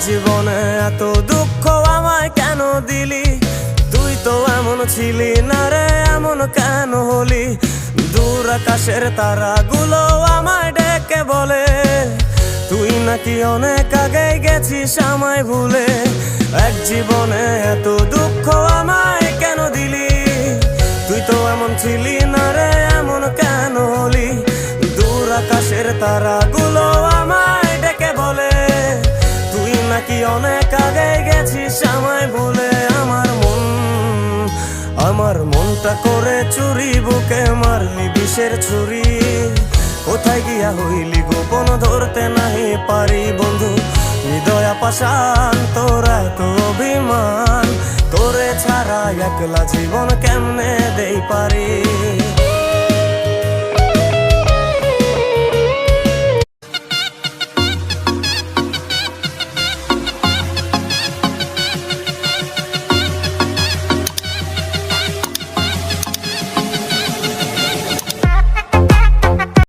জীবনে এত দুঃখ আমায় কেন দিলি? তুই তো এমন ছিলি না রে, এমন কেন হলি? দূর আকাশের তারাগুলো আমায় ডেকে বলে তুই নাকি অনেক আগে গেছিস আমায় ভুলে। এক জীবনে এত দুঃখ আমায় কেন দিলি? তুই তো এমন ছিলি না রে, এমন কেন হলি? দূর আকাশের তারাগুলো আমায় ডেকে বলে তুই নাকি অনেক আগে গেছিস আমায় ভুলে। আমার মনটা করে চুরি, বুকে মারলি বিষের ছুরি। কোথায় গিয়া হইলি গোপন ধরতে নাহি পারি বন্ধু। হৃদয় পাষাণ তোর এত অভিমান, তোরে ছাড়া একলা জীবন কেমনে দেই পারি?